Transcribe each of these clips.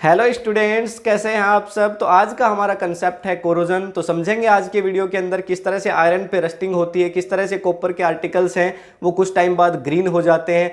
Hello students, कैसे हैं आप सब। तो आज का हमारा कंसेप्ट है कोरोजन। तो समझेंगे आज के वीडियो के अंदर किस तरह से आयरन पे रस्टिंग होती है, किस तरह से कॉपर के आर्टिकल्स हैं वो कुछ टाइम बाद ग्रीन हो जाते हैं,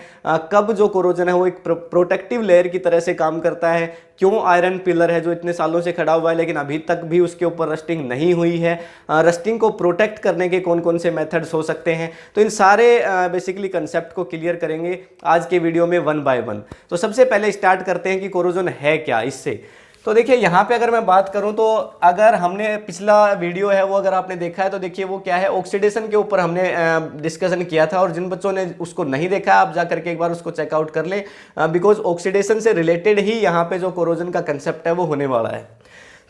कब जो कोरोजन है वो एक प्रोटेक्टिव लेयर की तरह से काम करता है, क्यों आयरन पिलर है जो इतने सालों से खड़ा हुआ है लेकिन अभी तक भी उसके ऊपर रस्टिंग नहीं हुई है, रस्टिंग को प्रोटेक्ट करने के कौन कौन से मेथड्स हो सकते हैं। तो इन सारे बेसिकली कंसेप्ट को क्लियर करेंगे आज के वीडियो में वन बाय वन। तो सबसे पहले स्टार्ट करते हैं कि कोरोजन है क्या इससे। तो देखिए यहाँ पे अगर मैं बात करूँ तो अगर हमने पिछला वीडियो है वो अगर आपने देखा है तो देखिए वो क्या है, ऑक्सीडेशन के ऊपर हमने डिस्कशन किया था। और जिन बच्चों ने उसको नहीं देखा आप जा करके एक बार उसको चेकआउट कर लें, बिकॉज ऑक्सीडेशन से रिलेटेड ही यहाँ पे जो कोरोजन का कंसेप्ट है वो होने वाला है।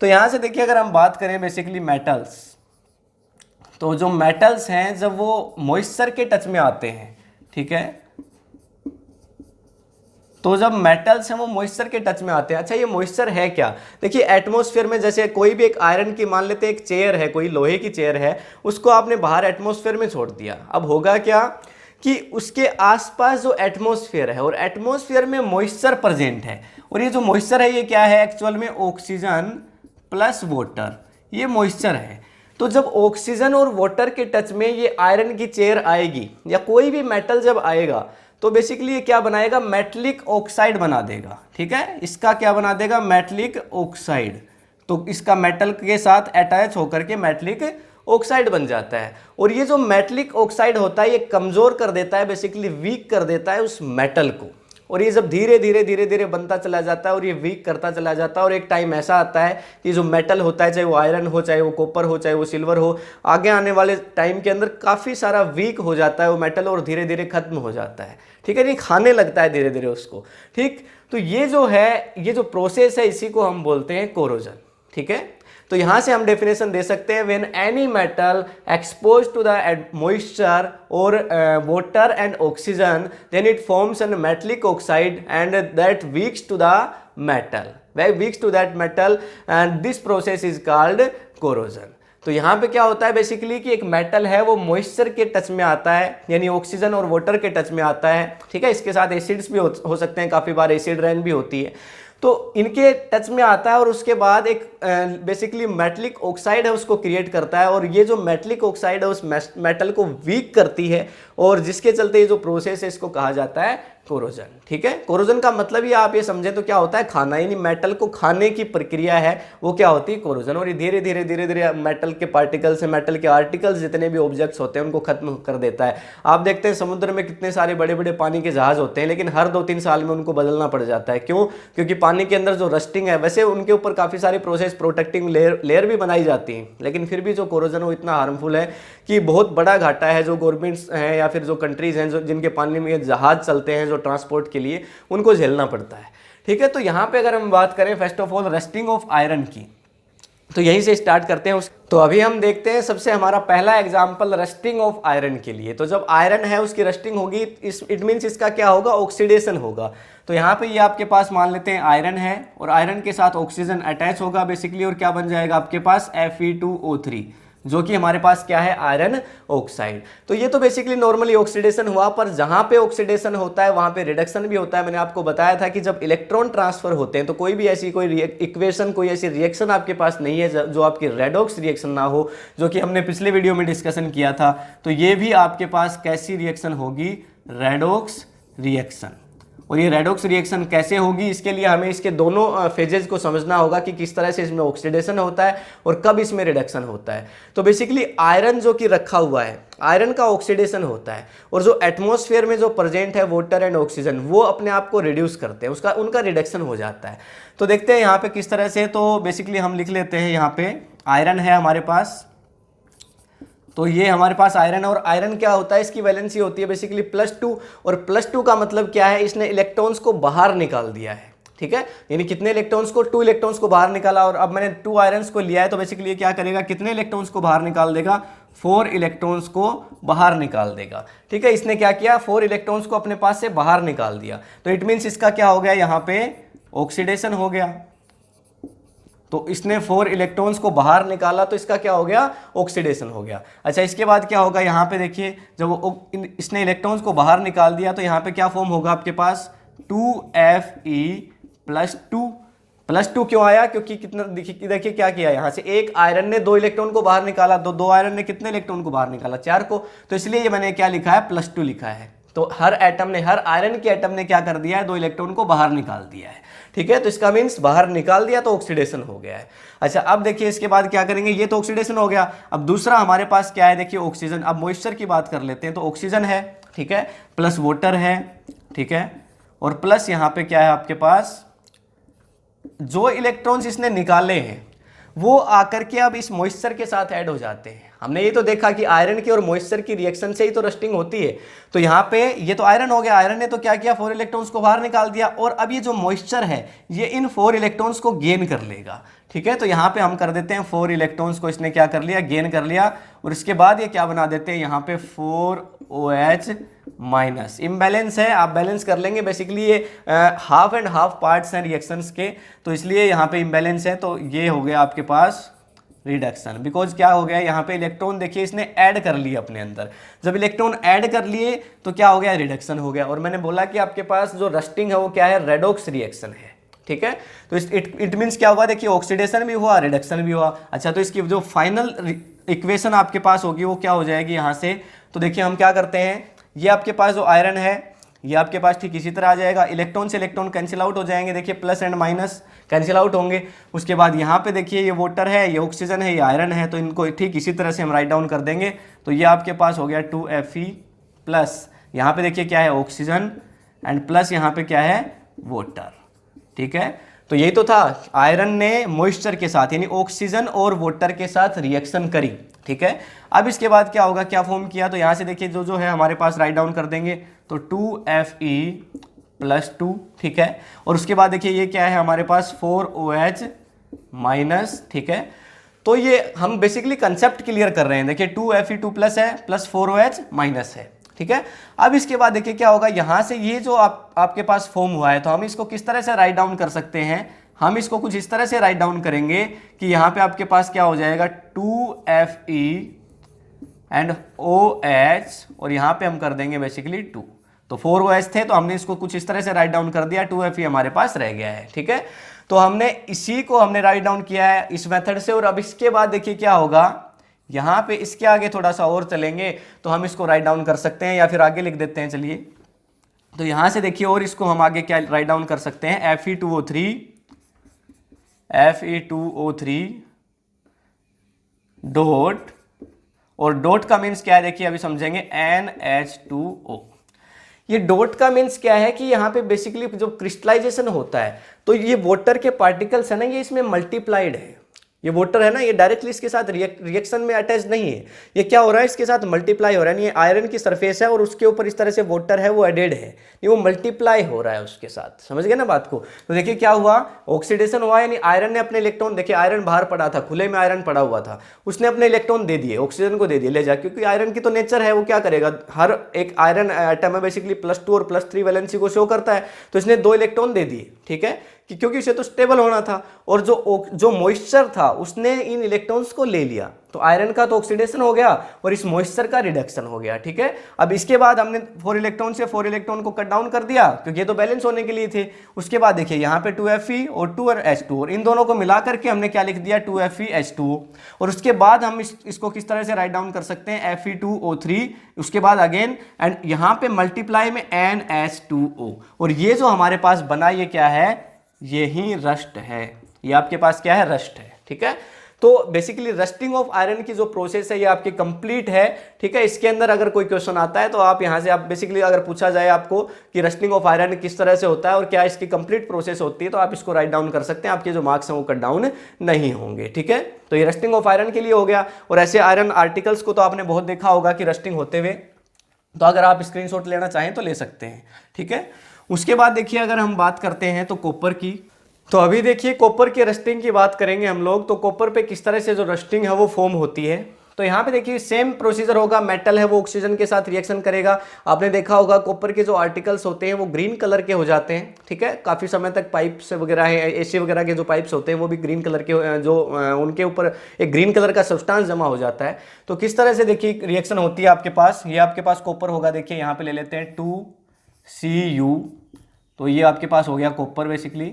तो यहाँ से देखिए अगर हम बात करें बेसिकली मेटल्स, तो जो मेटल्स हैं जब वो मॉइस्चर के टच में आते हैं, ठीक है, तो जब मेटल्स हैं वो मॉइस्चर के टच में आते हैं। अच्छा ये मॉइस्चर है क्या, देखिए एटमॉस्फेयर में जैसे कोई भी एक आयरन की मान लेते हैं एक चेयर है, कोई लोहे की चेयर है, उसको आपने बाहर एटमॉस्फेयर में छोड़ दिया। अब होगा क्या कि उसके आसपास जो एटमॉस्फेयर है और एटमॉस्फेयर में मॉइस्चर प्रेजेंट है, और ये जो मॉइस्चर है ये क्या है एक्चुअल में ऑक्सीजन प्लस वाटर, ये मॉइस्चर है। तो जब ऑक्सीजन और वाटर के टच में ये आयरन की चेयर आएगी या कोई भी मेटल जब आएगा तो बेसिकली ये क्या बनाएगा, मेटलिक ऑक्साइड बना देगा। ठीक है, इसका क्या बना देगा, मेटलिक ऑक्साइड। तो इसका मेटल के साथ अटैच होकर के मेटलिक ऑक्साइड बन जाता है। और ये जो मेटलिक ऑक्साइड होता है ये कमजोर कर देता है, बेसिकली वीक कर देता है उस मेटल को। और ये जब धीरे धीरे बनता चला जाता है और ये वीक करता चला जाता है, और एक टाइम ऐसा आता है कि जो मेटल होता है, चाहे वो आयरन हो, चाहे वो कॉपर हो, चाहे वो सिल्वर हो, आगे आने वाले टाइम के अंदर काफ़ी सारा वीक हो जाता है वो मेटल और धीरे धीरे खत्म हो जाता है। ठीक है, ये खाने लगता है धीरे धीरे उसको। ठीक, तो ये जो है, ये जो प्रोसेस है इसी को हम बोलते हैं कोरोजन। ठीक है, तो यहां से हम डेफिनेशन दे सकते हैं, when any metal expose to the moisture और water and oxygen then it forms an metallic oxide and that weaks to the metal and this process is called corrosion. तो यहाँ पे क्या होता है बेसिकली कि एक मेटल है वो मॉइस्चर के टच में आता है, यानी ऑक्सीजन और वाटर के टच में आता है। ठीक है, इसके साथ एसिड्स भी हो सकते हैं, काफ़ी बार एसिड रेन भी होती है, तो इनके टच में आता है और उसके बाद एक बेसिकली मेटलिक ऑक्साइड है उसको क्रिएट करता है। और ये जो मेटलिक ऑक्साइड है उस मेटल को वीक करती है, और जिसके चलते ये जो प्रोसेस है इसको कहा जाता है कोरोजन। ठीक है, कोरोजन का मतलब ही आप ये समझें तो क्या होता है, खाना, यानी मेटल को खाने की प्रक्रिया है वो क्या होती है, कोरोजन। और ये धीरे धीरे मेटल के पार्टिकल्स से, मेटल के आर्टिकल्स जितने भी ऑब्जेक्ट्स होते हैं उनको खत्म कर देता है। आप देखते हैं समुद्र में कितने सारे बड़े बड़े पानी के जहाज होते हैं, लेकिन हर 2-3 साल में उनको बदलना पड़ जाता है। क्यों, क्योंकि पानी के अंदर जो रस्टिंग है, वैसे उनके ऊपर काफ़ी सारी प्रोसेस प्रोटेक्टिंग लेयर भी बनाई जाती है, लेकिन फिर भी जो कोरोजन वो इतना हार्मफुल है कि बहुत बड़ा घाटा है जो गवर्नमेंट्स हैं या फिर जो कंट्रीज हैं जो जिनके पानी में जहाज चलते हैं जो ट्रांसपोर्ट के लिए, उनको झेलना पड़ता है। ठीक है, तो यहाँ पे अगर हम बात करें first of all rusting of iron की, तो यहीं से स्टार्ट करते हैं। तो अभी हम देखते हैं सबसे हमारा पहला एग्जांपल रस्टिंग ऑफ आयरन के लिए। तो जब आयरन है उसकी रस्टिंग होगी, इट मीन्स इसका क्या होगा, ऑक्सीडेशन होगा। तो यहाँ पे ये आपके पास मान लेते हैं आयरन है और आयरन के साथ ऑक्सीजन अटैच होगा बेसिकली, और क्या बन जाएगा आपके पास Fe2O3, जो कि हमारे पास क्या है, आयरन ऑक्साइड। तो ये तो बेसिकली नॉर्मली ऑक्सीडेशन हुआ, पर जहां पे ऑक्सीडेशन होता है वहां पे रिडक्शन भी होता है। मैंने आपको बताया था कि जब इलेक्ट्रॉन ट्रांसफर होते हैं तो कोई भी ऐसी कोई इक्वेशन, कोई ऐसी रिएक्शन आपके पास नहीं है जो आपकी रेडॉक्स रिएक्शन ना हो, जो कि हमने पिछले वीडियो में डिस्कशन किया था। तो ये भी आपके पास कैसी रिएक्शन होगी, रेडॉक्स रिएक्शन। और ये रेडॉक्स रिएक्शन कैसे होगी, इसके लिए हमें इसके दोनों फेजेस को समझना होगा कि किस तरह से इसमें ऑक्सीडेशन होता है और कब इसमें रिडक्शन होता है। तो बेसिकली आयरन जो कि रखा हुआ है, आयरन का ऑक्सीडेशन होता है, और जो एटमॉस्फेयर में जो प्रेजेंट है वाटर एंड ऑक्सीजन वो अपने आप को रिड्यूस करते हैं, उनका रिडक्शन हो जाता है। तो देखते हैं यहाँ पे किस तरह से। तो बेसिकली हम लिख लेते हैं, यहाँ पे आयरन है हमारे पास, तो ये हमारे पास आयरन है, और आयरन क्या होता है, इसकी वैलेंसी होती है बेसिकली +2, और +2 का मतलब क्या है, इसने इलेक्ट्रॉन्स को बाहर निकाल दिया है। ठीक है, यानी कितने इलेक्ट्रॉन्स को, 2 इलेक्ट्रॉन्स को बाहर निकाला, और अब मैंने 2 आयरन्स को लिया है, तो बेसिकली ये क्या करेगा, कितने इलेक्ट्रॉन्स को बाहर निकाल देगा, 4 इलेक्ट्रॉन्स को बाहर निकाल देगा। ठीक है, इसने क्या किया, 4 इलेक्ट्रॉन्स को अपने पास से बाहर निकाल दिया। तो इट मीन्स इसका क्या हो गया, यहाँ पे ऑक्सीडेशन हो गया। तो इसने 4 इलेक्ट्रॉन्स को बाहर निकाला तो इसका क्या हो गया, ऑक्सीडेशन हो गया। अच्छा, इसके बाद क्या होगा, यहाँ पे देखिए जब इसने इलेक्ट्रॉन्स को बाहर निकाल दिया तो यहाँ पे क्या फॉर्म होगा आपके पास, 2Fe+2 +2 क्यों आया? क्योंकि कितना, देखिए क्या किया, यहाँ से एक आयरन ने 2 इलेक्ट्रॉन को बाहर निकाला, दो आयरन ने कितने इलेक्ट्रॉन को बाहर निकाला? 4 को। तो इसलिए ये मैंने क्या लिखा है, +2 लिखा है। तो हर एटम ने, हर आयरन के एटम ने क्या कर दिया है, 2 इलेक्ट्रॉन को बाहर निकाल दिया है। ठीक है, तो इसका मीन्स बाहर निकाल दिया तो ऑक्सीडेशन हो गया है। अच्छा, अब देखिए इसके बाद क्या करेंगे, ये तो ऑक्सीडेशन हो गया। अब दूसरा हमारे पास क्या है, देखिए ऑक्सीजन। अब मॉइस्चर की बात कर लेते हैं, तो ऑक्सीजन है, ठीक है, प्लस वाटर है, ठीक है, और प्लस यहाँ पे क्या है आपके पास, जो इलेक्ट्रॉन्स इसने निकाले हैं वो आकर के अब इस मॉइस्चर के साथ ऐड हो जाते हैं। हमने ये तो देखा कि आयरन की और मॉइस्चर की रिएक्शन से ही तो रस्टिंग होती है। तो यहाँ पे ये तो आयरन हो गया, आयरन ने तो क्या किया, 4 इलेक्ट्रॉन्स को बाहर निकाल दिया, और अब ये जो मॉइस्चर है ये इन 4 इलेक्ट्रॉन्स को गेन कर लेगा। ठीक है, तो यहाँ पे हम कर देते हैं 4 इलेक्ट्रॉन्स को इसने क्या कर लिया, गेन कर लिया, और इसके बाद ये क्या बना देते हैं, यहाँ पे 4OH माइनस। इम्बैलेंस है, आप बैलेंस कर लेंगे, बेसिकली ये हाफ एंड हाफ पार्ट्स हैं रिएक्शंस के, तो इसलिए यहाँ पे इम्बैलेंस है। तो ये हो गया आपके पास रिडक्शन, बिकॉज क्या हो गया, यहाँ पे इलेक्ट्रॉन देखिए इसने ऐड कर लिए अपने अंदर। जब इलेक्ट्रॉन ऐड कर लिए तो क्या हो गया, रिडक्शन हो गया। और मैंने बोला कि आपके पास जो रस्टिंग है वो क्या है, रेडॉक्स रिएक्शन है। ठीक है, तो इट मीन्स क्या हुआ, देखिए ऑक्सीडेशन भी हुआ, रिडक्शन भी हुआ। अच्छा, तो इसकी जो फाइनल इक्वेशन आपके पास होगी वो क्या हो जाएगी यहाँ से, तो देखिए हम क्या करते हैं, ये आपके पास जो आयरन है ये आपके पास ठीक इसी तरह आ जाएगा, इलेक्ट्रॉन से इलेक्ट्रॉन कैंसिल आउट हो जाएंगे, देखिए plus and minus cancel out होंगे। उसके बाद यहाँ पे देखिए ये वाटर है, ये ऑक्सीजन है, ये आयरन है, तो इनको ठीक इसी तरह से हम राइट डाउन कर देंगे। तो ये आपके पास हो गया 2Fe प्लस, यहाँ पे देखिए क्या है, ऑक्सीजन, एंड प्लस यहाँ पे क्या है, वाटर। ठीक है, तो यही तो था, आयरन ने मॉइस्चर के साथ यानी ऑक्सीजन और वाटर के साथ रिएक्शन करी। ठीक है, अब इसके बाद क्या होगा, क्या फॉर्म किया, तो यहाँ से देखिए जो है हमारे पास राइट डाउन कर देंगे, तो 2Fe प्लस 2। ठीक है, और उसके बाद देखिए ये क्या है हमारे पास, 4OH माइनस। ठीक है, तो ये हम बेसिकली कंसेप्ट क्लियर कर रहे हैं, देखिए 2Fe2 प्लस है, प्लस 4OH माइनस है। ठीक है, अब इसके बाद देखिए क्या होगा, यहां से ये जो आपके पास फॉर्म हुआ है, तो हम इसको किस तरह से राइट डाउन कर सकते हैं, हम इसको कुछ इस तरह से राइट डाउन करेंगे कि यहाँ पे आपके पास क्या हो जाएगा, 2Fe एंड OH, और यहाँ पे हम कर देंगे बेसिकली 2। तो 4OH थे तो हमने इसको कुछ इस तरह से राइट डाउन कर दिया, 2Fe हमारे पास रह गया है। ठीक है, तो हमने इसी को हमने राइट डाउन किया है इस मेथड से। और अब इसके बाद देखिए क्या होगा, यहाँ पे इसके आगे थोड़ा सा और चलेंगे तो हम इसको राइट डाउन कर सकते हैं, या फिर आगे लिख देते हैं, चलिए। तो यहाँ से देखिए और इसको हम आगे क्या राइट डाउन कर सकते हैं, Fe2O3 डॉट, और डॉट का मीन्स क्या है, देखिए अभी समझेंगे, NH2O। ये डॉट का मीन्स क्या है कि यहाँ पे बेसिकली जो क्रिस्टलाइजेशन होता है, तो ये वाटर के पार्टिकल्स है ना, ये इसमें मल्टीप्लाइड है। ये वाटर है ना, ये डायरेक्टली इसके साथ रिएक्शन में अटैच नहीं है, ये क्या हो रहा है, इसके साथ मल्टीप्लाई हो रहा है। ये आयरन की सरफेस है और उसके ऊपर इस तरह से वाटर है वो एडेड है, ये वो मल्टीप्लाई हो रहा है उसके साथ, समझ गए ना बात को। तो देखिए क्या हुआ, ऑक्सीडेशन हुआ, यानी आयरन ने अपने इलेक्ट्रॉन, देखिए आयरन बाहर पड़ा था, खुले में आयरन पड़ा हुआ था, उसने अपने इलेक्ट्रॉन दे दिए, ऑक्सीजन को दे दिए, ले जा, क्योंकि आयरन की तो नेचर है, वो क्या करेगा, हर एक आयरन एटम है बेसिकली +2 और +3 वैलेंसी को शो करता है, तो इसने 2 इलेक्ट्रॉन दे दिए। ठीक है, कि क्योंकि इसे तो स्टेबल होना था, और जो मॉइस्चर था उसने इन इलेक्ट्रॉन्स को ले लिया, तो आयरन का तो ऑक्सीडेशन हो गया और इस मॉइस्चर का रिडक्शन हो गया। ठीक है, अब इसके बाद हमने 4 इलेक्ट्रॉन से 4 इलेक्ट्रॉन को कट डाउन कर दिया, क्योंकि ये तो बैलेंस होने के लिए थे। उसके बाद देखिए यहाँ पे 2Fe और 2 और H2, और इन दोनों को मिला करके हमने क्या लिख दिया, 2FeH2O। और उसके बाद हम इसको किस तरह से राइट डाउन कर सकते हैं, Fe2O3, उसके बाद अगेन, एंड यहाँ पे मल्टीप्लाई में NH2O, और ये जो हमारे पास बना ये क्या है, ये ही रस्ट है, ये आपके पास क्या है, रस्ट है। ठीक है, तो बेसिकली रस्टिंग ऑफ आयरन की जो प्रोसेस है ये आपकी कंप्लीट है। ठीक है, इसके अंदर अगर कोई क्वेश्चन आता है तो आप यहाँ से, आप बेसिकली अगर पूछा जाए आपको कि रस्टिंग ऑफ आयरन किस तरह से होता है और क्या इसकी कंप्लीट प्रोसेस होती है, तो आप इसको राइट डाउन कर सकते हैं, आपके जो मार्क्स हैं वो कट डाउन नहीं होंगे। ठीक है, तो ये रस्टिंग ऑफ आयरन के लिए हो गया। और ऐसे आयरन आर्टिकल्स को तो आपने बहुत देखा होगा कि रस्टिंग होते हुए, तो अगर आप स्क्रीनशॉट लेना चाहें तो ले सकते हैं। ठीक है, उसके बाद देखिए अगर हम बात करते हैं तो कॉपर की, तो अभी देखिए कॉपर की रस्टिंग की बात करेंगे हम लोग। तो कॉपर पे किस तरह से जो रस्टिंग है वो फॉर्म होती है, तो यहाँ पे देखिए सेम प्रोसीजर होगा, मेटल है वो ऑक्सीजन के साथ रिएक्शन करेगा। आपने देखा होगा कॉपर के जो आर्टिकल्स होते हैं वो ग्रीन कलर के हो जाते हैं। ठीक है, काफ़ी समय तक पाइप्स वगैरह है, एसी वगैरह के जो पाइप्स होते हैं वो भी ग्रीन कलर के, जो उनके ऊपर एक ग्रीन कलर का सब्सटेंस जमा हो जाता है। तो किस तरह से देखिए रिएक्शन होती है आपके पास, ये आपके पास कॉपर होगा, देखिए यहाँ पे ले लेते हैं 2Cu, तो ये आपके पास हो गया कॉपर बेसिकली,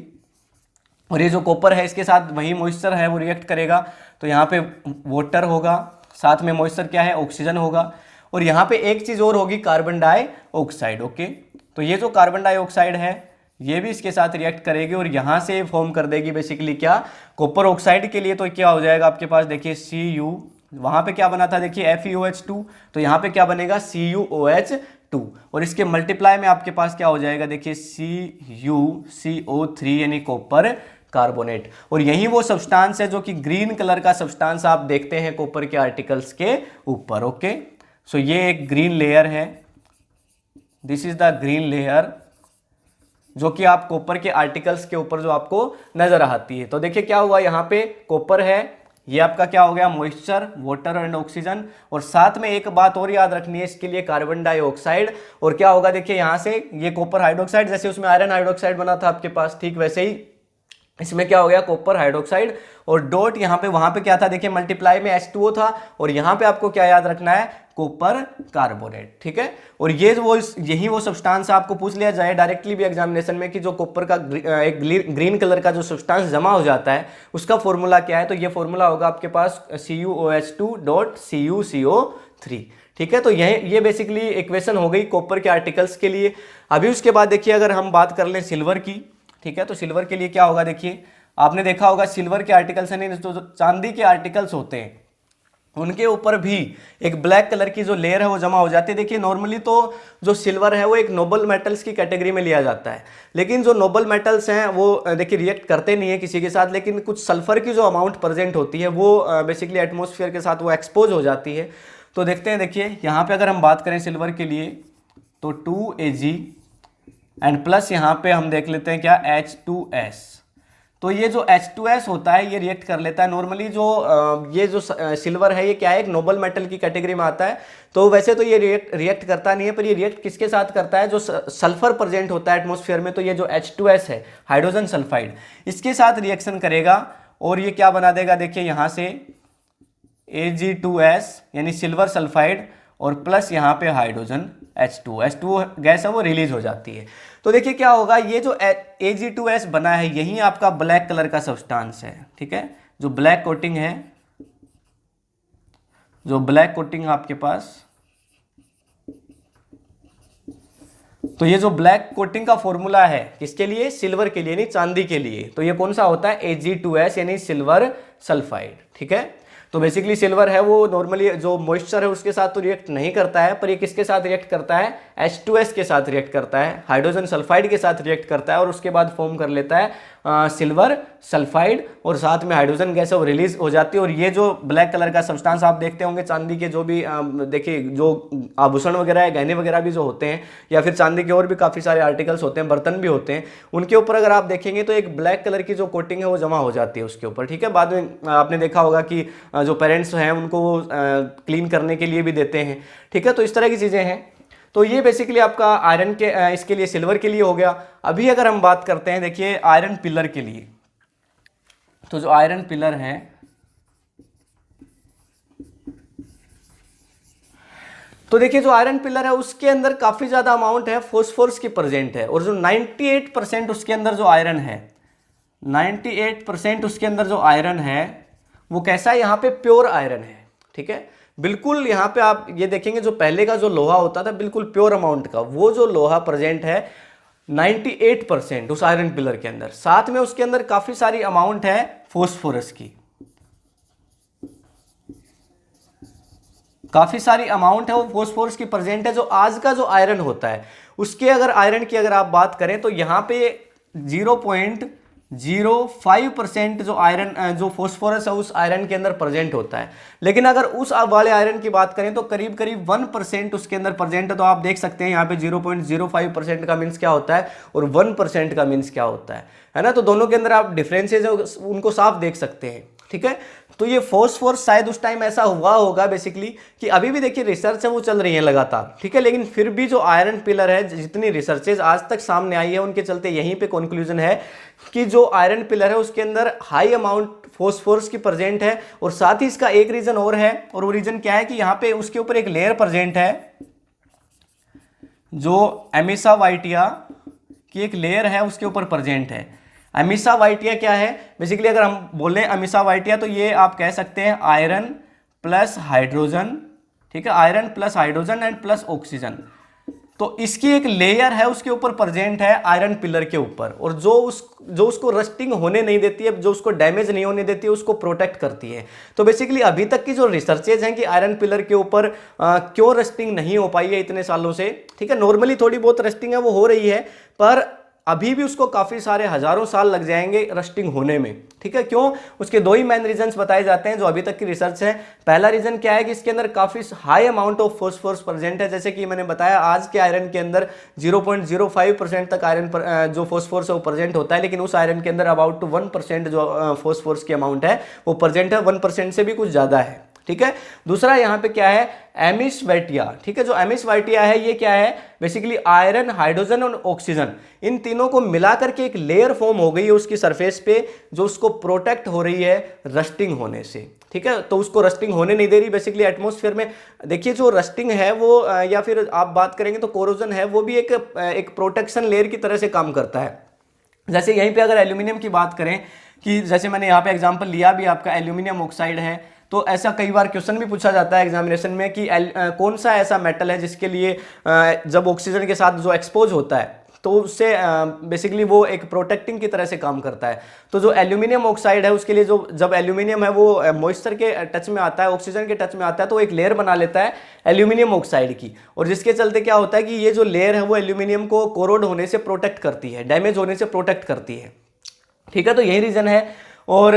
और ये जो कॉपर है इसके साथ वही मॉइस्चर है वो रिएक्ट करेगा, तो यहाँ पे वाटर होगा, साथ में मॉइस्चर क्या है, ऑक्सीजन होगा, और यहाँ पे एक चीज़ और होगी, कार्बन डाइऑक्साइड। ओके, तो ये जो कार्बन डाइऑक्साइड है ये भी इसके साथ रिएक्ट करेगी और यहाँ से फॉर्म कर देगी बेसिकली क्या, कॉपर ऑक्साइड के लिए। तो क्या हो जाएगा आपके पास, देखिए Cu, वहाँ पे क्या बना था देखिए FeOH2, तो यहाँ पे क्या बनेगा CuOH2, और इसके मल्टीप्लाई में आपके पास क्या हो जाएगा देखिए CuCO3 यानी कॉपर कार्बोनेट। और यही वो सब्सटेंस है जो कि ग्रीन कलर का सब्सटेंस आप देखते हैं कॉपर के आर्टिकल्स के ऊपर। ओके, सो ये एक ग्रीन लेयर है, this is the green layer जो कि आप कॉपर के आर्टिकल्स के ऊपर जो आपको नजर आती है। तो देखिए क्या हुआ, यहाँ पे कॉपर है, ये आपका क्या हो गया, मॉइस्चर, वाटर एंड ऑक्सीजन, और साथ में एक बात और याद रखनी है इसके लिए, कार्बन डाइऑक्साइड। और क्या होगा देखिए यहाँ से ये कॉपर हाइड्रोक्साइड, जैसे उसमें आयरन हाइड्रोक्साइड बना था आपके पास, ठीक वैसे ही इसमें क्या हो गया, कॉपर हाइड्रोक्साइड, और डॉट यहाँ पे, वहां पे क्या था देखिए मल्टीप्लाई में H2O था, और यहाँ पे आपको क्या याद रखना है, कॉपर कार्बोनेट। ठीक है, और ये वो यही वो सब्सटेंस आपको पूछ लिया जाए डायरेक्टली भी एग्जामिनेशन में कि जो कॉपर का एक ग्रीन कलर का जो सब्सटेंस जमा हो जाता है उसका फॉर्मूला क्या है, तो ये फॉर्मूला होगा आपके पास CuOH2.CuCO3। ठीक है, तो ये बेसिकली इक्वेशन हो गई कॉपर के आर्टिकल्स के लिए। अभी उसके बाद देखिए अगर हम बात कर लें सिल्वर की, ठीक है, तो सिल्वर के लिए क्या होगा देखिए, आपने देखा होगा सिल्वर के आर्टिकल्स यानी जो चांदी के आर्टिकल्स होते हैं उनके ऊपर भी एक ब्लैक कलर की जो लेयर है वो जमा हो जाती है। देखिए नॉर्मली तो जो सिल्वर है वो एक नोबल मेटल्स की कैटेगरी में लिया जाता है, लेकिन जो नोबल मेटल्स हैं वो देखिए रिएक्ट करते नहीं है किसी के साथ, लेकिन कुछ सल्फर की जो अमाउंट प्रेजेंट होती है वो बेसिकली एटमॉस्फेयर के साथ वो एक्सपोज हो जाती है। तो देखते हैं, देखिए यहाँ पे अगर हम बात करें सिल्वर के लिए तो 2Ag एंड प्लस यहाँ पे हम देख लेते हैं क्या, H2S। तो ये जो H2S होता है ये रिएक्ट कर लेता है नॉर्मली। जो ये जो सिल्वर है ये क्या है, एक नोबल मेटल की कैटेगरी में आता है, तो वैसे तो ये रिएक्ट करता नहीं है, पर ये रिएक्ट किसके साथ करता है, जो सल्फर प्रेजेंट होता है एटमॉस्फेयर में, तो ये जो H2S है हाइड्रोजन सल्फाइड इसके साथ रिएक्शन करेगा और ये क्या बना देगा देखिए यहाँ से Ag2S यानी सिल्वर सल्फाइड और प्लस यहाँ पे हाइड्रोजन H2 गैस है वो रिलीज हो जाती है। तो देखिए क्या होगा, ये जो Ag2S बना है यही आपका ब्लैक कलर का सब्सटेंस है। ठीक है, जो ब्लैक कोटिंग है, जो ब्लैक कोटिंग आपके पास, तो ये जो ब्लैक कोटिंग का फॉर्मूला है किसके लिए, सिल्वर के लिए, नहीं चांदी के लिए, तो ये कौन सा होता है, Ag2S यानी सिल्वर सल्फाइड। ठीक है, तो बेसिकली सिल्वर है वो नॉर्मली जो मॉइस्चर है उसके साथ तो रिएक्ट नहीं करता है, पर ये किसके साथ रिएक्ट करता है, H2S के साथ रिएक्ट करता है, हाइड्रोजन सल्फाइड के साथ रिएक्ट करता है और उसके बाद फॉर्म कर लेता है सिल्वर सल्फाइड और साथ में हाइड्रोजन गैस है वो रिलीज हो जाती है। और ये जो ब्लैक कलर का सब्सटेंस आप देखते होंगे चांदी के जो भी देखिए जो आभूषण वगैरह है, गहने वगैरह भी जो होते हैं, या फिर चांदी के और भी काफ़ी सारे आर्टिकल्स होते हैं, बर्तन भी होते हैं, उनके ऊपर अगर आप देखेंगे तो एक ब्लैक कलर की जो कोटिंग है वो जमा हो जाती है उसके ऊपर। ठीक है, बाद में आपने देखा होगा कि जो पेरेंट्स हैं उनको वो क्लीन करने के लिए भी देते हैं। ठीक है, तो इस तरह की चीज़ें हैं। तो ये बेसिकली आपका आयरन के इसके लिए, सिल्वर के लिए हो गया। अभी अगर हम बात करते हैं देखिए आयरन पिलर के लिए, तो जो आयरन पिलर है, तो देखिए जो आयरन पिलर है उसके अंदर काफी ज्यादा अमाउंट है फॉस्फोरस की प्रेजेंट है, और जो 98% उसके अंदर जो आयरन है, 98% उसके अंदर जो आयरन है वो कैसा है, यहाँ पे प्योर आयरन है। ठीक है, बिल्कुल यहाँ पे आप ये देखेंगे जो पहले का जो लोहा होता था बिल्कुल प्योर अमाउंट का, वो जो लोहा प्रेजेंट है 98% उस आयरन पिलर के अंदर, साथ में उसके अंदर काफी सारी अमाउंट है फॉस्फोरस की, काफी सारी अमाउंट है वो फॉस्फोरस की प्रेजेंट है। जो आज का जो आयरन होता है उसके अगर आयरन की अगर आप बात करें तो यहाँ पे 0.05% जो आयरन जो फॉस्फोरस है उस आयरन के अंदर प्रेजेंट होता है, लेकिन अगर उस वाले आयरन की बात करें तो करीब करीब 1% उसके अंदर प्रेजेंट है। तो आप देख सकते हैं यहाँ पे 0.05% का मीन्स क्या होता है और 1% का मीन्स क्या होता है ना। तो दोनों के अंदर आप डिफरेंसेज उनको साफ देक सकते हैं। ठीक है, तो ये फॉस्फोरस शायद उस टाइम ऐसा हुआ होगा बेसिकली कि अभी भी देखिए रिसर्च है वो चल रही है लगातार। ठीक है, लेकिन फिर भी जो आयरन पिलर है जितनी रिसर्चेज आज तक सामने आई है उनके चलते यहीं पे कंक्लूजन है कि जो आयरन पिलर है उसके अंदर हाई अमाउंट फॉस्फोरस की प्रेजेंट है। और साथ ही इसका एक रीजन और है, और वो रीजन क्या है कि यहाँ पे उसके ऊपर एक लेयर प्रेजेंट है, जो एमिसा वाइटिया की एक लेयर है उसके ऊपर प्रेजेंट है। अमीसा वाइटिया क्या है, बेसिकली अगर हम बोलें अमीसा वाइटिया तो ये आप कह सकते हैं आयरन प्लस हाइड्रोजन, ठीक है, iron plus hydrogen and plus oxygen. तो इसकी एक लेयर है उसके ऊपर प्रेजेंट है आयरन पिलर के ऊपर, और जो उसको रस्टिंग होने नहीं देती है, जो उसको डैमेज नहीं होने देती है, उसको प्रोटेक्ट करती है। तो बेसिकली अभी तक की जो रिसर्चेज हैं कि आयरन पिलर के ऊपर क्यों रस्टिंग नहीं हो पाई है इतने सालों से, ठीक है, नॉर्मली थोड़ी बहुत रस्टिंग है वो हो रही है, पर अभी भी उसको काफी सारे हजारों साल लग जाएंगे रस्टिंग होने में, ठीक है। क्यों? उसके दो ही मेन रीजंस बताए जाते हैं जो अभी तक की रिसर्च है। पहला रीजन क्या है कि इसके अंदर काफी high amount of phosphorus present है, जैसे कि मैंने बताया आज के आयरन के अंदर 0.05% तक आयरन जो फॉस्फोरस है वो प्रेजेंट होता है, लेकिन उस आयरन के अंदर अबाउट टू 1% जो फॉस्फोरस की अमाउंट है वो प्रेजेंट है, 1% से भी कुछ ज्यादा है, ठीक है। दूसरा यहाँ पे क्या है, एमिस वाइटिया, ठीक है, जो एमिस वाइटिया है ये क्या है, बेसिकली आयरन, हाइड्रोजन और ऑक्सीजन, इन तीनों को मिला करके एक लेयर फॉर्म हो गई है उसकी सरफेस पे, जो उसको प्रोटेक्ट हो रही है रस्टिंग होने से, ठीक है। तो उसको रस्टिंग होने नहीं दे रही बेसिकली एटमॉस्फेयर में। देखिए जो रस्टिंग है वो या फिर आप बात करेंगे तो कोरोजन है, वो भी एक प्रोटेक्शन लेयर की तरह से काम करता है। जैसे यहीं पे अगर एल्यूमिनियम की बात करें कि जैसे मैंने यहाँ पे एग्जांपल लिया भी, आपका एल्यूमिनियम ऑक्साइड है, तो ऐसा कई बार क्वेश्चन भी पूछा जाता है एग्जामिनेशन में कि कौन सा ऐसा मेटल है जिसके लिए जब ऑक्सीजन के साथ जो एक्सपोज होता है तो उससे बेसिकली वो एक प्रोटेक्टिंग की तरह से काम करता है। तो जो एल्यूमिनियम ऑक्साइड है उसके लिए जो जब एल्यूमिनियम है वो मॉइस्चर के टच में आता है, ऑक्सीजन के टच में आता है, तो एक लेयर बना लेता है एल्यूमिनियम ऑक्साइड की, और जिसके चलते क्या होता है कि ये जो लेयर है वो एल्यूमिनियम को कोरोड होने से प्रोटेक्ट करती है, डैमेज होने से प्रोटेक्ट करती है, ठीक है। तो यही रीजन है। और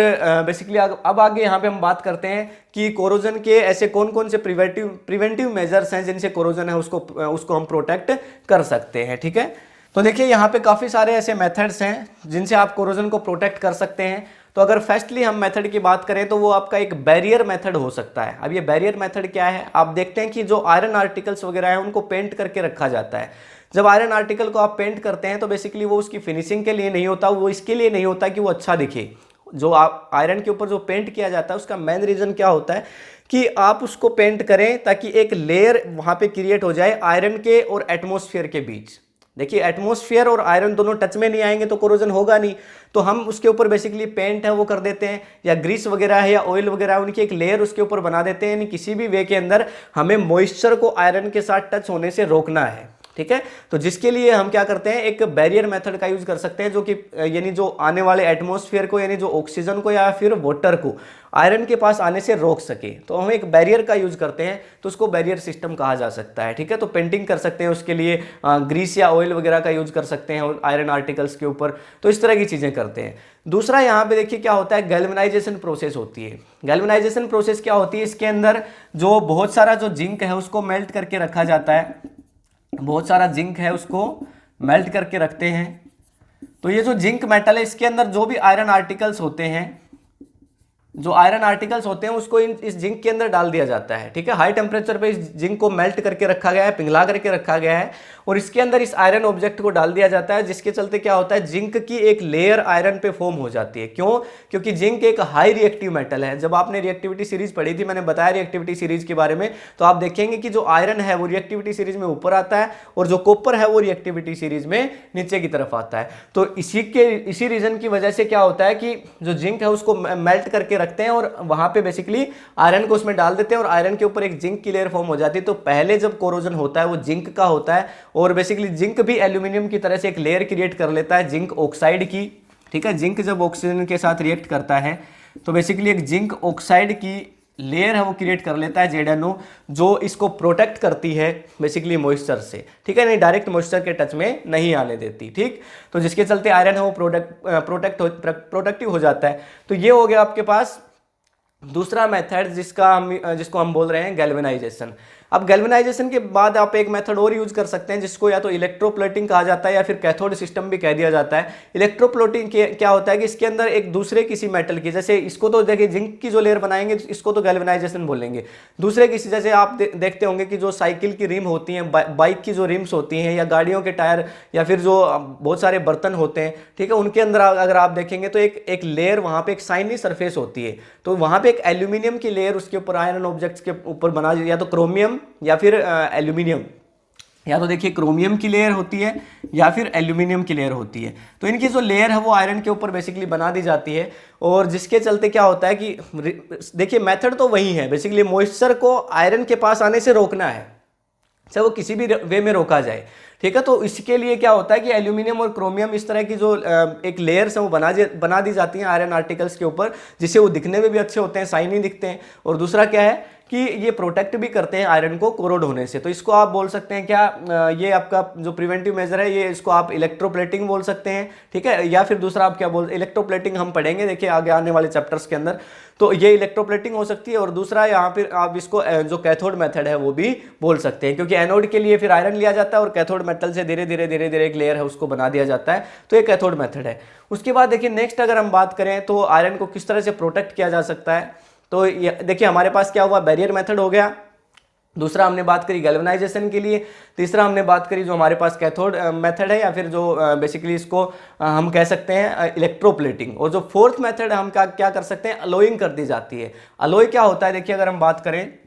बेसिकली अब आगे यहाँ पे हम बात करते हैं कि कोरोजन के ऐसे कौन कौन से प्रिवेंटिव मेजर्स हैं जिनसे कोरोजन है उसको हम प्रोटेक्ट कर सकते हैं, ठीक है। तो देखिए यहाँ पे काफ़ी सारे ऐसे मेथड्स हैं जिनसे आप कोरोजन को प्रोटेक्ट कर सकते हैं। तो अगर फर्स्टली हम मेथड की बात करें तो वो आपका एक बैरियर मेथड हो सकता है। अब ये बैरियर मेथड क्या है, आप देखते हैं कि जो आयरन आर्टिकल्स वगैरह हैं उनको पेंट करके रखा जाता है। जब आयरन आर्टिकल को आप पेंट करते हैं तो बेसिकली वो उसकी फिनिशिंग के लिए नहीं होता, वो इसके लिए नहीं होता कि वो अच्छा दिखे। जो आप आयरन के ऊपर जो पेंट किया जाता है उसका मेन रीजन क्या होता है कि आप उसको पेंट करें ताकि एक लेयर वहां पे क्रिएट हो जाए आयरन के और एटमॉस्फेयर के बीच। देखिए एटमॉस्फेयर और आयरन दोनों टच में नहीं आएंगे तो कोरोजन होगा नहीं, तो हम उसके ऊपर बेसिकली पेंट है वो कर देते हैं, या ग्रीस वगैरह है या ऑयल वगैरह उनकी एक लेयर उसके ऊपर बना देते हैं। यानी किसी भी वे के अंदर हमें मॉइस्चर को आयरन के साथ टच होने से रोकना है, ठीक है। तो जिसके लिए हम क्या करते हैं, एक बैरियर मेथड का यूज कर सकते हैं, जो कि यानी जो आने वाले एटमॉस्फेयर को, यानी जो ऑक्सीजन को या फिर वाटर को आयरन के पास आने से रोक सके, तो हम एक बैरियर का यूज करते हैं, तो उसको बैरियर सिस्टम कहा जा सकता है, ठीक है। तो पेंटिंग कर सकते हैं उसके लिए, ग्रीस या ऑयल वगैरह का यूज कर सकते हैं आयरन आर्टिकल्स के ऊपर, तो इस तरह की चीजें करते हैं। दूसरा यहाँ पे देखिए क्या होता है, गैल्वेनाइजेशन प्रोसेस होती है। गैल्वेनाइजेशन प्रोसेस क्या होती है, इसके अंदर जो बहुत सारा जो जिंक है उसको मेल्ट करके रखा जाता है, बहुत सारा जिंक है उसको मेल्ट करके रखते हैं। तो ये जो जिंक मेटल है इसके अंदर जो भी आयरन आर्टिकल्स होते हैं, जो आयरन आर्टिकल्स होते हैं उसको इस जिंक के अंदर डाल दिया जाता है, ठीक है। हाई टेम्परेचर पे इस जिंक को मेल्ट करके रखा गया है, पिघला करके रखा गया है, और इसके अंदर इस आयरन ऑब्जेक्ट को डाल दिया जाता है, जिसके चलते क्या होता है, जिंक की एक लेयर आयरन पे फॉर्म हो जाती है। क्यों? क्योंकि जिंक एक हाई रिएक्टिव मेटल है। जब आपने रिएक्टिविटी सीरीज पढ़ी थी, मैंने बताया रिएक्टिविटी सीरीज के बारे में, तो आप देखेंगे कि जो आयरन है वो रिएक्टिविटी सीरीज में ऊपर आता है और जो कॉपर है वो रिएक्टिविटी सीरीज में नीचे की तरफ आता है। तो इसी रीजन की वजह से क्या होता है कि जो जिंक है उसको मेल्ट करके रखते हैं और वहां पे बेसिकली आयरन को उसमें डाल देते हैं और आयरन के ऊपर एक जिंक की लेयर फॉर्म हो जाती है। तो पहले जब कोरोजन होता है वो जिंक का होता है, और बेसिकली जिंक भी एल्यूमिनियम की तरह से एक लेयर क्रिएट कर लेता है जिंक ऑक्साइड की, ठीक है। जिंक जब ऑक्सीजन के साथ रिएक्ट करता है तो बेसिकली एक जिंक ऑक्साइड की लेयर है वो क्रिएट कर लेता है ZnO, जो इसको प्रोटेक्ट करती है बेसिकली मॉइस्चर से, ठीक है, नहीं डायरेक्ट मॉइस्चर के टच में नहीं आने देती, ठीक। तो जिसके चलते आयरन है वो प्रोटेक्टिव हो जाता है। तो ये हो गया आपके पास दूसरा मेथड जिसको हम बोल रहे हैं गैल्वेनाइजेशन। अब गैल्वेनाइजेशन के बाद आप एक मेथड और यूज कर सकते हैं जिसको या तो इलेक्ट्रोप्लेटिंग कहा जाता है या फिर कैथोड सिस्टम भी कह दिया जाता है। इलेक्ट्रोप्लेटिंग क्या होता है कि इसके अंदर एक दूसरे किसी मेटल की, जैसे इसको तो देखिए जिंक की जो लेयर बनाएंगे इसको तो गैल्वेनाइजेशन बोलेंगे। दूसरे किसी, जैसे आप देखते होंगे कि जो साइकिल की रिम होती हैं, बाइक की जो रिम्स होती हैं, या गाड़ियों के टायर, या फिर जो बहुत सारे बर्तन होते हैं, ठीक है, उनके अंदर अगर आप देखेंगे तो एक लेयर वहां पे एक शाइनी सरफेस होती है। तो वहां पे एक एल्यूमिनियम की लेयर उसके ऊपर आयरन ऑब्जेक्ट्स के ऊपर बना, या तो क्रोमियम या फिर एल्यूमिनियम, या तो देखिए क्रोमियम की लेयर होती है या फिर एल्यूमिनियम की लेयर होती है। तो इनकी जो लेयर है वो आयरन के ऊपर बेसिकली बना दी जाती है, और जिसके चलते क्या होता है कि देखिए मेथड तो वही है, बेसिकली मॉइस्चर को आयरन के पास आने से रोकना है, चाहे वो किसी भी वे में रोका जाए, ठीक है। तो इसके लिए क्या होता है कि एल्यूमिनियम और क्रोमियम इस तरह की जो एक लेयर्स है वो बना दी जाती हैं आयरन आर्टिकल्स के ऊपर, जिससे वो दिखने में भी अच्छे होते हैं, शाइनी दिखते हैं, और दूसरा क्या है कि ये प्रोटेक्ट भी करते हैं आयरन को कोरोड होने से। तो इसको आप बोल सकते हैं क्या, ये आपका जो प्रिवेंटिव मेजर है, ये इसको आप इलेक्ट्रोप्लेटिंग बोल सकते हैं, ठीक है। या फिर दूसरा आप क्या इलेक्ट्रोप्लेटिंग हम पढ़ेंगे देखिए आगे आने वाले चैप्टर्स के अंदर, तो ये इलेक्ट्रोप्लेटिंग हो सकती है। और दूसरा यहाँ पे आप इसको जो कैथोड मेथड है वो भी बोल सकते हैं, क्योंकि एनोड के लिए फिर आयरन लिया जाता है और कैथोड मेटल से धीरे धीरे एक लेयर है उसको बना दिया जाता है, तो ये कैथोड मेथड है। उसके बाद देखिए नेक्स्ट अगर हम बात करें तो आयरन को किस तरह से प्रोटेक्ट किया जा सकता है, तो देखिए हमारे पास क्या हुआ, बैरियर मेथड हो गया, दूसरा हमने बात करी गैल्वेनाइजेशन के लिए, तीसरा हमने बात करी जो हमारे पास कैथोड मेथड है या फिर जो बेसिकली इसको हम कह सकते हैं इलेक्ट्रोप्लेटिंग, और जो फोर्थ मेथड हम क्या कर सकते हैं, अलोइंग कर दी जाती है। अलोय क्या होता है, देखिए अगर हम बात करें,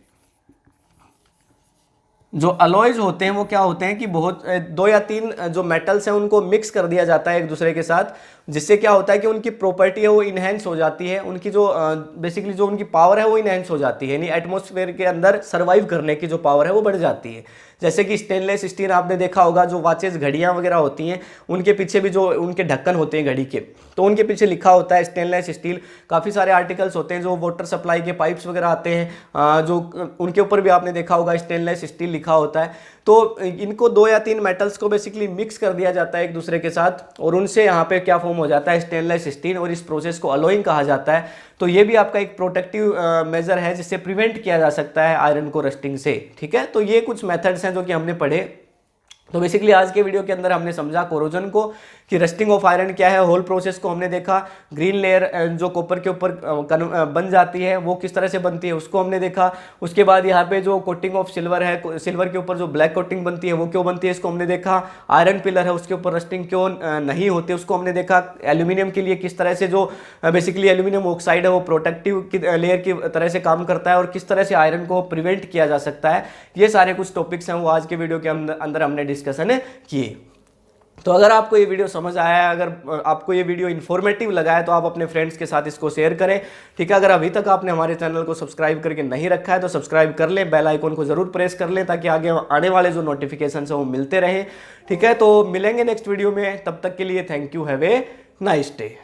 जो अलॉयज होते हैं वो क्या होते हैं कि बहुत 2 या 3 जो मेटल्स हैं उनको मिक्स कर दिया जाता है एक दूसरे के साथ, जिससे क्या होता है कि उनकी प्रॉपर्टी है वो इनहेंस हो जाती है, उनकी जो बेसिकली जो उनकी पावर है वो इनहेंस हो जाती है, यानी एटमॉस्फेयर के अंदर सर्वाइव करने की जो पावर है वो बढ़ जाती है। जैसे कि स्टेनलेस स्टील आपने देखा होगा, जो वॉचेस घड़ियां वगैरह होती हैं उनके पीछे भी जो उनके ढक्कन होते हैं घड़ी के, तो उनके पीछे लिखा होता है स्टेनलेस स्टील। काफ़ी सारे आर्टिकल्स होते हैं जो वाटर सप्लाई के पाइप्स वगैरह आते हैं, जो उनके ऊपर भी आपने देखा होगा स्टेनलेस स्टील लिखा होता है। तो इनको 2 या 3 मेटल्स को बेसिकली मिक्स कर दिया जाता है एक दूसरे के साथ, और उनसे यहाँ पे क्या फॉर्म हो जाता है, स्टेनलेस स्टील, और इस प्रोसेस को अलोइंग कहा जाता है। तो ये भी आपका एक प्रोटेक्टिव मेजर है जिससे प्रिवेंट किया जा सकता है आयरन को रस्टिंग से, ठीक है। तो ये कुछ मेथड्स हैं जो कि हमने पढ़े। तो बेसिकली आज के वीडियो के अंदर हमने समझा कोरोजन को, कि रस्टिंग ऑफ आयरन क्या है, होल प्रोसेस को हमने देखा, ग्रीन लेयर जो कॉपर के ऊपर बन जाती है वो किस तरह से बनती है उसको हमने देखा। उसके बाद यहाँ पे जो कोटिंग ऑफ सिल्वर है, सिल्वर के ऊपर जो ब्लैक कोटिंग बनती है वो क्यों बनती है इसको हमने देखा। आयरन पिलर है उसके ऊपर रस्टिंग क्यों नहीं होती उसको हमने देखा। एल्यूमिनियम के लिए किस तरह से जो बेसिकली एल्यूमिनियम ऑक्साइड है वो प्रोटेक्टिव लेयर की तरह से काम करता है, और किस तरह से आयरन को प्रिवेंट किया जा सकता है। ये सारे कुछ टॉपिक्स हैं वो आज के वीडियो के अंदर हमने डिस्कशन किए। तो अगर आपको ये वीडियो समझ आया है, अगर आपको ये वीडियो इन्फॉर्मेटिव लगा है, तो आप अपने फ्रेंड्स के साथ इसको शेयर करें, ठीक है। अगर अभी तक आपने हमारे चैनल को सब्सक्राइब करके नहीं रखा है तो सब्सक्राइब कर लें, बेल आइकन को जरूर प्रेस कर लें, ताकि आगे आने वाले जो नोटिफिकेशन है वो मिलते रहे, ठीक है। तो मिलेंगे नेक्स्ट वीडियो में, तब तक के लिए thank you, have a nice day.